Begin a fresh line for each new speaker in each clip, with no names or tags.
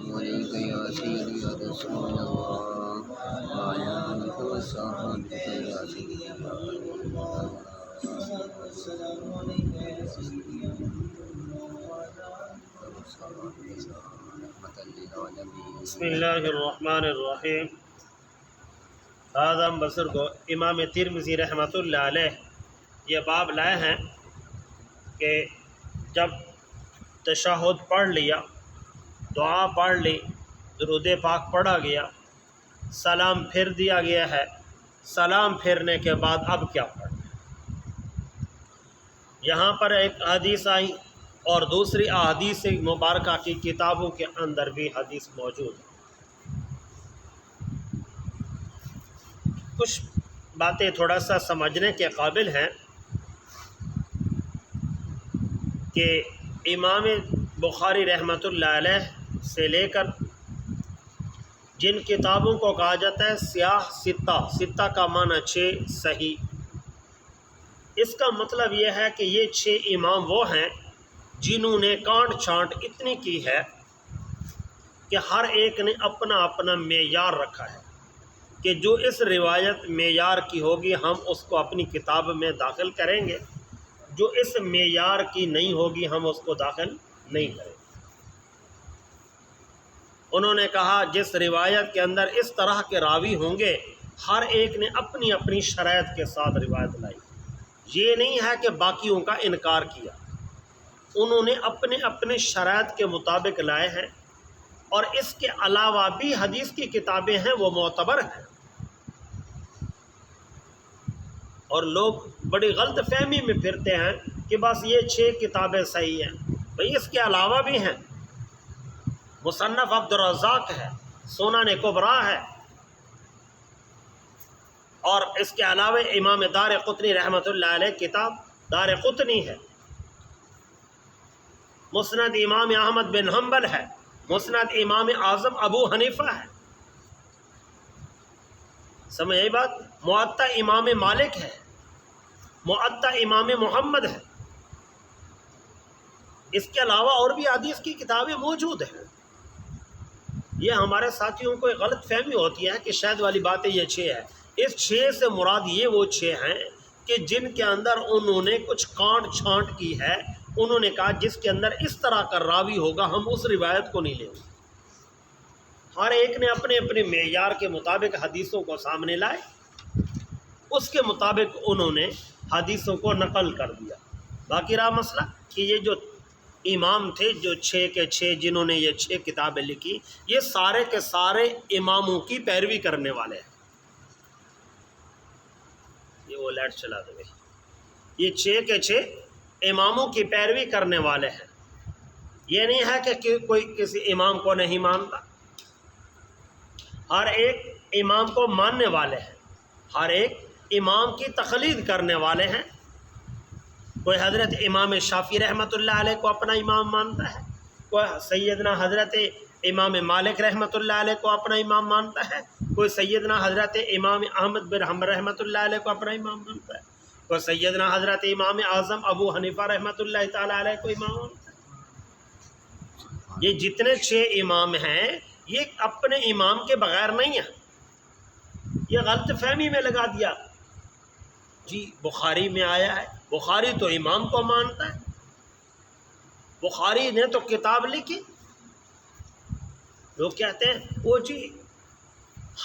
وإليك يا سيدي يا رسول الله وعلى آلك وصحبك يا سيدي يا حبيب الله السلام عليك يا سيدي يا رحمة للعالمين.
بسم اللہ الرحمن الرحیم. اعظم بزرگ امام ترمذی رحمۃ اللہ علیہ یہ باب لائے ہیں کہ جب تشہد پڑھ لیا، دعا پڑھ لی، درود پاک پڑھا گیا، سلام پھر دیا گیا ہے، سلام پھرنے کے بعد اب کیا پڑھنا ہے؟ یہاں پر ایک حدیث آئی اور دوسری احادیث مبارکہ کی کتابوں کے اندر بھی حدیث موجود ہے. کچھ باتیں تھوڑا سا سمجھنے کے قابل ہیں کہ امام بخاری رحمۃ اللہ علیہ سے لے کر جن کتابوں کو کہا جاتا ہے سیاہ ستہ کا معنی 6 صحیح، اس کا مطلب یہ ہے کہ یہ 6 امام وہ ہیں جنہوں نے کانٹ چھانٹ اتنی کی ہے کہ ہر ایک نے اپنا اپنا معیار رکھا ہے کہ جو اس روایت معیار کی ہوگی ہم اس کو اپنی کتاب میں داخل کریں گے، جو اس معیار کی نہیں ہوگی ہم اس کو داخل نہیں کریں گے. انہوں نے کہا جس روایت کے اندر اس طرح کے راوی ہوں گے ہر ایک نے اپنی اپنی شرائط کے ساتھ روایت لائی. یہ نہیں ہے کہ باقیوں کا انکار کیا، انہوں نے اپنے اپنے شرائط کے مطابق لائے ہیں، اور اس کے علاوہ بھی حدیث کی کتابیں ہیں وہ معتبر ہیں. اور لوگ بڑی غلط فہمی میں پھرتے ہیں کہ بس یہ 6 کتابیں صحیح ہیں. بھئی اس کے علاوہ بھی ہیں، مصنف عبدالرزاق ہے، سنن کبریٰ ہے، اور اس کے علاوہ امام دارقطنی رحمۃ اللہ علیہ کتاب دارقطنی ہے، مسند امام احمد بن حنبل ہے، مسند امام اعظم ابو حنیفہ ہے. سمجھ آئی بات؟ موطا امام مالک ہے، موطا امام محمد ہے. اس کے علاوہ اور بھی حدیث کی کتابیں موجود ہیں. یہ ہمارے ساتھیوں کو ایک غلط فہمی ہوتی ہے کہ شاید والی باتیں یہ 6 ہے. اس 6 سے مراد یہ وہ 6 ہیں کہ جن کے اندر انہوں نے کچھ کانٹ چھانٹ کی ہے. انہوں نے کہا جس کے اندر اس طرح کا راوی ہوگا ہم اس روایت کو نہیں لیں گے. ہر ایک نے اپنے اپنے معیار کے مطابق حدیثوں کو سامنے لائے، اس کے مطابق انہوں نے حدیثوں کو نقل کر دیا. باقی رہا مسئلہ کہ یہ جو امام تھے جو 6 کے 6 جنہوں نے یہ 6 کتابیں لکھی، یہ سارے کے سارے اماموں کی پیروی کرنے والے ہیں. یہ وہ لائٹ چلا دو گے. یہ 6 کے 6 اماموں کی پیروی کرنے والے ہیں. یہ نہیں ہے کہ کوئی کسی امام کو نہیں مانتا، ہر ایک امام کو ماننے والے ہیں، ہر ایک امام کی تقلید کرنے والے ہیں. کوئی حضرت امام شافعی رحمۃ اللہ علیہ کو اپنا امام مانتا ہے، کوئی سیدنا حضرت امام مالک رحمۃ اللہ علیہ کو اپنا امام مانتا ہے، کوئی سیدنا حضرت امام احمد بن حنبل رحمۃ اللہ علیہ کو اپنا امام مانتا ہے، کوئی سیدنا حضرت امام اعظم ابو حنیفہ رحمۃ اللہ تعالیٰ علیہ کو امام مانتا ہے. یہ جتنے 6 امام ہیں یہ اپنے امام کے بغیر نہیں ہیں. یہ غلط فہمی میں لگا دیا جی بخاری میں آیا ہے، بخاری تو امام کو مانتا ہے، بخاری نے تو کتاب لکھی. لوگ کہتے ہیں وہ جی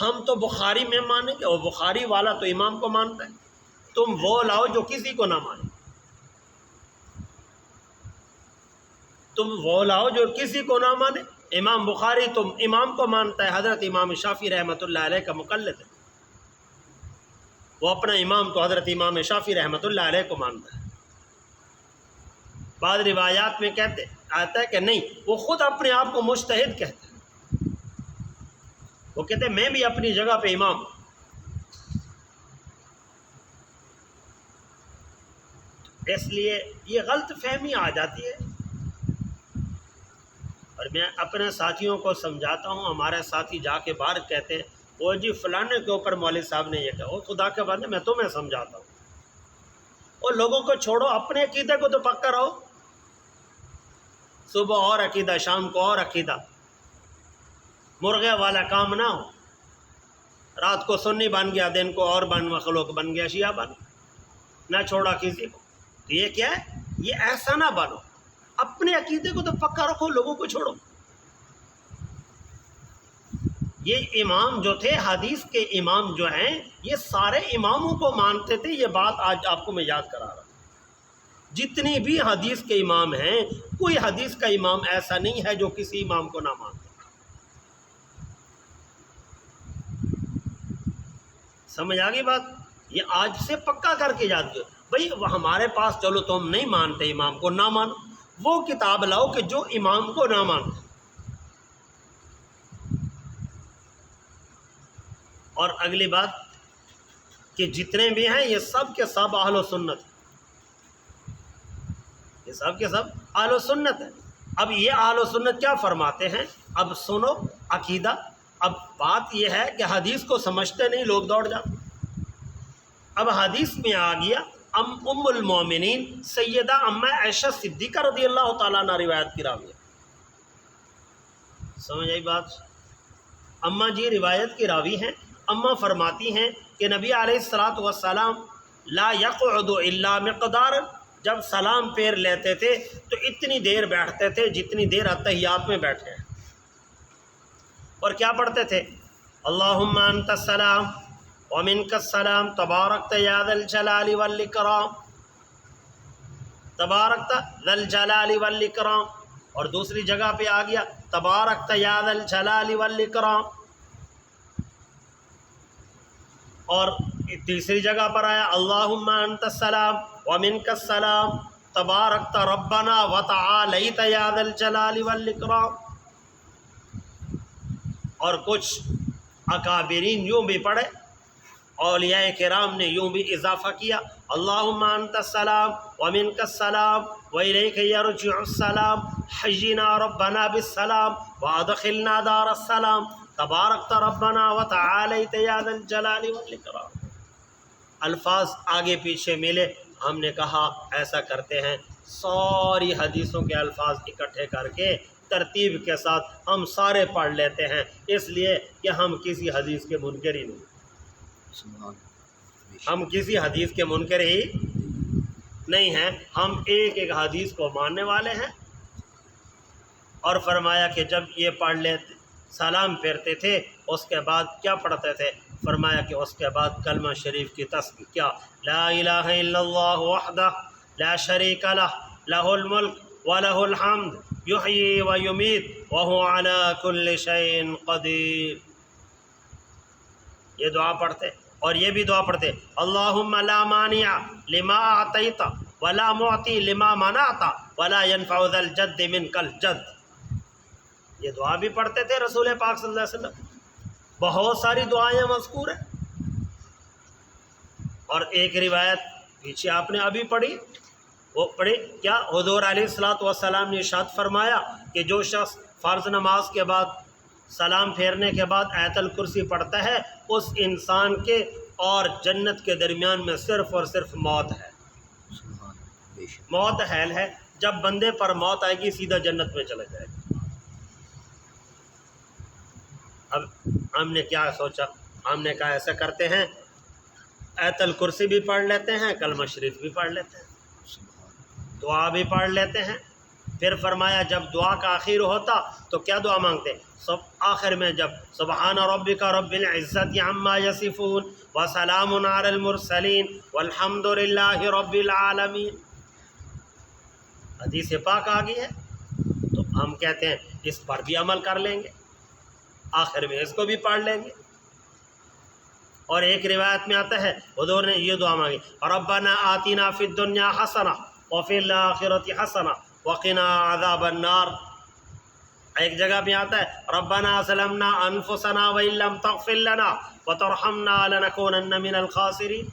ہم تو بخاری میں مانیں گے، اور بخاری والا تو امام کو مانتا ہے. تم وہ لاؤ جو کسی کو نہ مانے، تم وہ لاؤ جو کسی کو نہ مانے. امام بخاری تم امام کو مانتا ہے، حضرت امام شافعی رحمۃ اللہ علیہ کا مقلد ہے، وہ اپنا امام تو حضرت امام شافعی رحمۃ اللہ علیہ کو مانتا ہے. بعض روایات میں کہتے آتا ہے کہ نہیں، وہ خود اپنے آپ کو مجتہد کہتے ہیں، وہ کہتے ہیں میں بھی اپنی جگہ پہ امام ہوں. اس لیے یہ غلط فہمی آ جاتی ہے. اور میں اپنے ساتھیوں کو سمجھاتا ہوں، ہمارے ساتھی جا کے باہر کہتے ہیں وہ جی فلانے کے اوپر مولوی صاحب نے یہ کہا. وہ خدا کے بندے میں تمہیں سمجھاتا ہوں، اور لوگوں کو چھوڑو، اپنے عقیدے کو تو پکا رہو. صبح اور عقیدہ، شام کو اور عقیدہ. مرغے والا کام نہ ہو، رات کو سنی بن گیا، دن کو اور مخلوق بن گیا، شیعہ بن، نہ چھوڑا کسی کو۔ تو یہ کیا ہے؟ یہ ایسا نہ بنو، اپنے عقیدے کو تو پکا رکھو، لوگوں کو چھوڑو۔ یہ امام جو تھے، حدیث کے امام جو ہیں، یہ سارے اماموں کو مانتے تھے۔ یہ بات آج آپ کو میں یاد کرا رہا ہوں۔ جتنے بھی حدیث کے امام ہیں، کوئی حدیث کا امام ایسا نہیں ہے جو کسی امام کو نہ مانتے۔ سمجھ آ گئی بات؟ یہ آج سے پکا کر کے یاد کرو بھائی، ہمارے پاس چلو تم نہیں مانتے امام کو، نہ مانو، وہ کتاب لاؤ کہ جو امام کو نہ مانتے۔ اور اگلی بات کہ جتنے بھی ہیں یہ سب کے سب اہل و سنت، یہ سب کے سب اہل و سنت ہیں۔ اب یہ اہل و سنت کیا فرماتے ہیں؟ اب سنو عقیدہ۔ اب بات یہ ہے کہ حدیث کو سمجھتے نہیں لوگ، دوڑ جاتے۔ اب حدیث میں آ گیا ام المومنین سیدہ امّہ عائشہ صدیقہ رضی اللہ تعالیٰ عنہ روایت کی راوی ہے۔ سمجھ آئی بات؟ اماں جی روایت کی راوی ہیں۔ اماں فرماتی ہیں کہ نبی علیہ الصلوۃ والسلام لا یقعد الا مقدارا، جب سلام پھیر لیتے تھے تو اتنی دیر بیٹھتے تھے جتنی دیر اتحیات میں بیٹھے ہیں۔ اور کیا پڑھتے تھے؟ اللہم انت السلام ومنک السلام تبارکت یا ذا الجلال والاکرام، تبارکت ذا الجلال والاکرام۔ اور دوسری جگہ پہ آ گیا تبارکت یا ذا الجلال والاکرام، اور تیسری جگہ پر آیا اللہم انت السلام ومنک السلام تبارکت ربنا وتعالیت یا ذا الجلال والاکرام۔ اور کچھ اکابرین یوں بھی پڑھے، اولیاء کرام نے یوں بھی اضافہ کیا اللہم انت السلام ومنک السلام والیک یرجع السلام حینا ربنا بالسلام وادخلنا دار السلام تبارکت ربنا وتعالیت یا ذا الجلال والاکرام۔ الفاظ آگے پیچھے ملے، ہم نے کہا ایسا کرتے ہیں، ساری حدیثوں کے الفاظ اکٹھے کر کے ترتیب کے ساتھ ہم سارے پڑھ لیتے ہیں، اس لیے کہ ہم کسی حدیث کے منکر ہی نہیں، ہم کسی حدیث کے منکر ہی نہیں ہیں، ہم ایک ایک حدیث کو ماننے والے ہیں۔ اور فرمایا کہ جب یہ پڑھ لیتے سلام پھیرتے تھے اس کے بعد کیا پڑھتے تھے؟ فرمایا کہ اس کے بعد کلمہ شریف کی تسبیح، کیا لا الہ الا اللہ وحدہ لا شریک لہ لہ الملک ولہ الحمد یحیی و یمیت وہو علی کل شیء قدیر، یہ دعا پڑھتے۔ اور یہ بھی دعا پڑھتے اللہم لا مانع لما اعطیت ولا معطی لما منعت ولا ينفع ذا الجد منک الجد، یہ دعا بھی پڑھتے تھے رسول پاک صلی اللہ علیہ وسلم۔ بہت ساری دعائیں مذکور ہیں۔ اور ایک روایت پیچھے آپ نے ابھی پڑھی، وہ پڑھی کیا؟ حضور علیہ الصلوۃ والسلام نے ارشاد فرمایا کہ جو شخص فرض نماز کے بعد سلام پھیرنے کے بعد آیت الکرسی پڑھتا ہے، اس انسان کے اور جنت کے درمیان میں صرف اور صرف موت ہے، موت حیل ہے۔ جب بندے پر موت آئے گی سیدھا جنت میں چلے جائے گا۔ اب ہم نے کیا سوچا، ہم نے کہا ایسا کرتے ہیں آیت الکرسی بھی پڑھ لیتے ہیں، کلمہ شریف بھی پڑھ لیتے ہیں، دعا بھی پڑھ لیتے ہیں۔ پھر فرمایا جب دعا کا آخر ہوتا تو کیا دعا مانگتے؟ آخر میں جب سبحان ربک رب العزت عما یصفون وسلام علی المرسلین والحمد للہ رب العالمین، حدیث پاک آ گئی ہے، تو ہم کہتے ہیں اس پر بھی عمل کر لیں گے، آخر میں اس کو بھی پڑھ لیں گے۔ اور ایک روایت میں آتا ہے حضور نے یہ دعا مانگی ربنا آتنا فی الدنیا حسنہ وفی الآخرۃ حسنہ وقنا عذاب النار۔ ایک جگہ پہ آتا ہے ربنا ظلمنا انفسنا وان لم تغفر لنا وترحمنا لنکونن من الخاسرین۔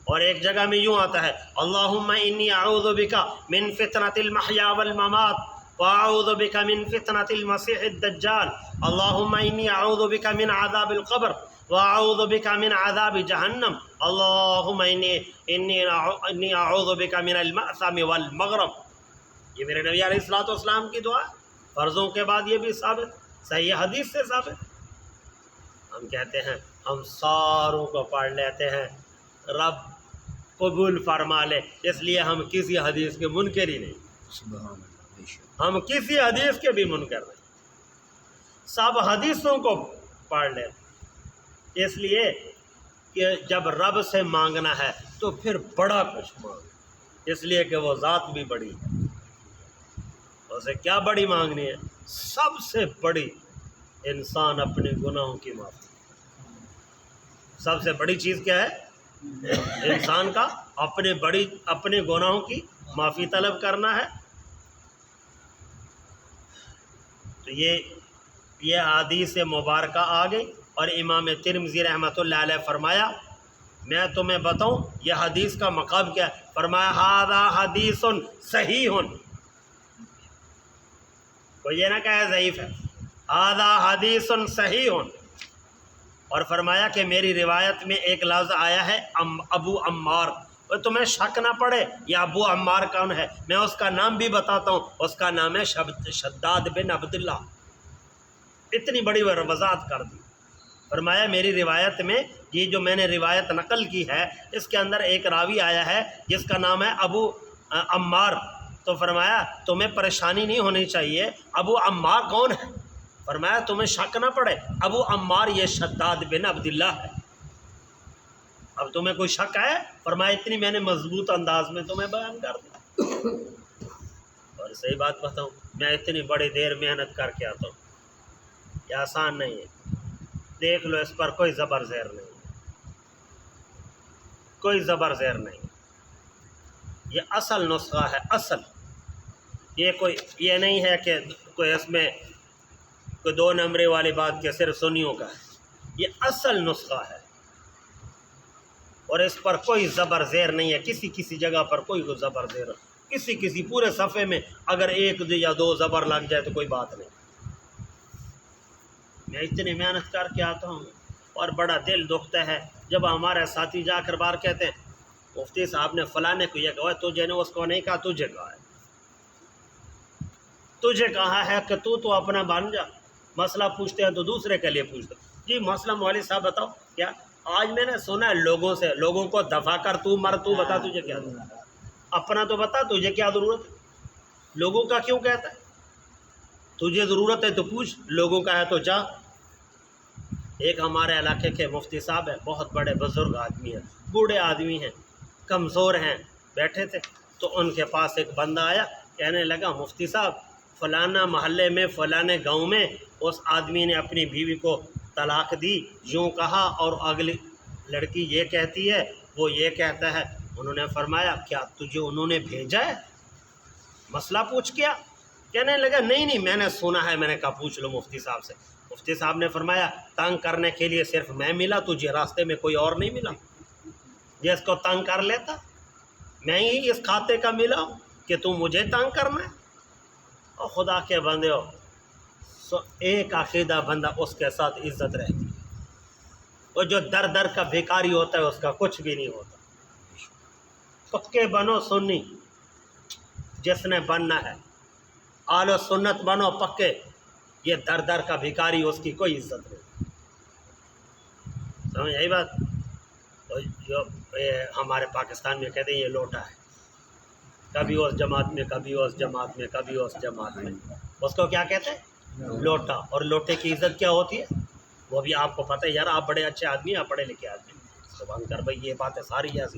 اور ایک جگہ میں یوں آتا ہے اللہم انی اعوذ بک من فتنۃ المحیا والممات واعوذ بک من فتنۃ المسیح الدجال اللہم انی اعوذ بک من عذاب القبر واعوذ بک من عذاب جہنم اللہم انی اعوذ بک من المأثم والمغرم۔ یہ میرے نبی علیہ الصلوۃ والسلام کی دعا، فرضوں کے بعد یہ بھی ثابت۔ صحیح حدیث سے ثابت. ہم کہتے ہیں ہم ساروں کو پڑھ لیتے ہیں، رب قبول فرما لے، اس لیے ہم کسی حدیث کے منکر ہی نہیں،
سبحان اللہ، بے شک.
ہم کسی حدیث کے بھی منکر نہیں، سب حدیثوں کو پڑھ لیتے. اس لیے کہ جب رب سے مانگنا ہے تو پھر بڑا کچھ مانگ، اس لیے کہ وہ ذات بھی بڑی ہے. اسے کیا بڑی مانگنی ہے؟ سب سے بڑی انسان اپنے گناہوں کی معافی. سب سے بڑی چیز کیا ہے؟ انسان کا اپنے گناہوں کی معافی طلب کرنا ہے. تو یہ حدیث مبارکہ آ گئی. اور امام ترمذی رحمۃ اللہ علیہ فرمایا، میں تمہیں بتاؤں یہ حدیث کا مقام کیا ہے؟ فرمایا ھذا حدیث صحیح، کوئی یہ نہ کہے ضعیف ہے، ھذا حدیث صحیح. اور فرمایا کہ میری روایت میں ایک لفظ آیا ہے ابو عمار، اور تمہیں شک نہ پڑے یہ ابو عمار کون ہے، میں اس کا نام بھی بتاتا ہوں، اس کا نام ہے شداد بن عبداللہ. اتنی بڑی وضاحت کر دی. فرمایا میری روایت میں یہ جو میں نے روایت نقل کی ہے اس کے اندر ایک راوی آیا ہے جس کا نام ہے ابو عمار. تو فرمایا تمہیں پریشانی نہیں ہونی چاہیے، ابو عمار کون ہے؟ فرمایا تمہیں شک نہ پڑے، ابو عمار یہ شداد بن عبداللہ ہے. اب تمہیں کوئی شک ہے؟ فرمایا اتنی میں نے مضبوط انداز میں تمہیں بیان کر دی. اور صحیح بات بتاؤں، میں اتنی بڑی دیر محنت کر کے آتا ہوں، یہ آسان نہیں ہے. دیکھ لو، اس پر کوئی زبر زیر نہیں، کوئی زبر زیر نہیں. یہ اصل نسخہ ہے، اصل. یہ نہیں ہے کہ کوئی اس میں کوئی 2 نمبر والی بات کہ صرف سنیوں کا ہے. یہ اصل نسخہ ہے اور اس پر کوئی زبر زیر نہیں ہے. کسی جگہ پر کوئی زبر زیر، کسی پورے صفحے میں اگر 1 یا 2 زبر لگ جائے تو کوئی بات نہیں. میں اتنی محنت کر کے آتا ہوں اور بڑا دل دکھتا ہے جب ہمارے ساتھی جا کر بار کہتے ہیں مفتی صاحب نے فلانے کو یہ کہا ہے، تجھے نے اس کو نہیں کہا، تجھے کہا ہے. تجھے کہا ہے کہ تو اپنا بن جا. مسئلہ پوچھتے ہیں تو دوسرے کے لیے پوچھتے ہیں. جی مسئلہ مولوی صاحب بتاؤ کیا؟ آج میں نے سنا ہے لوگوں کو دفع کر تو مر، تو بتا تجھے کیا ضرورت ہے؟ اپنا تو بتا تجھے کیا ضرورت ہے؟ لوگوں کا کیوں کہتا ہے؟ تجھے ضرورت ہے تو پوچھ، لوگوں کا ہے تو جا. ایک ہمارے علاقے کے مفتی صاحب ہیں، بہت بڑے بزرگ آدمی ہیں، بوڑھے آدمی ہیں، کمزور ہیں، بیٹھے تھے تو ان کے پاس ایک بندہ آیا، کہنے لگا مفتی صاحب فلانا محلے میں فلانے گاؤں میں اس آدمی نے اپنی بیوی کو طلاق دی، یوں کہا اور اگلی لڑکی یہ کہتی ہے، وہ یہ کہتا ہے. انہوں نے فرمایا کیا تجھے انہوں نے بھیجا ہے؟ مسئلہ پوچھ کیا؟ کہنے لگا نہیں میں نے سنا ہے. میں نے کہا پوچھ لو مفتی صاحب سے. مفتی صاحب نے فرمایا تنگ کرنے کے لیے صرف میں ملا، تجھے راستے میں کوئی اور نہیں ملا. جس کو تنگ کر لیتا میں ہی اس کھاتے کا ملا ہوں کہ تم مجھے تنگ کرنا ہے. اور خدا کے بندے ہو، ایک عقیدہ بندہ اس کے ساتھ عزت رہتی ہے، اور جو در کا بھیکاری ہوتا ہے اس کا کچھ بھی نہیں ہوتا. پکے بنو سنی جس نے بننا ہے، آل و سنت بنو پکے. یہ در کا بھیکاری، اس کی کوئی عزت نہیں. سمجھ آئی بات؟ تو جو ہمارے پاکستان میں کہتے ہیں یہ لوٹا ہے، کبھی اس جماعت میں، کبھی اس جماعت میں، کبھی اس جماعت میں. اس کو کیا کہتے ہیں؟ لوٹا. اور لوٹے کی عزت کیا ہوتی ہے وہ بھی آپ کو پتہ ہے. یار آپ بڑے اچھے آدمی، آپ پڑھے لکھے آدمی، سبحان کر بھائی، یہ باتیں ساری ایسی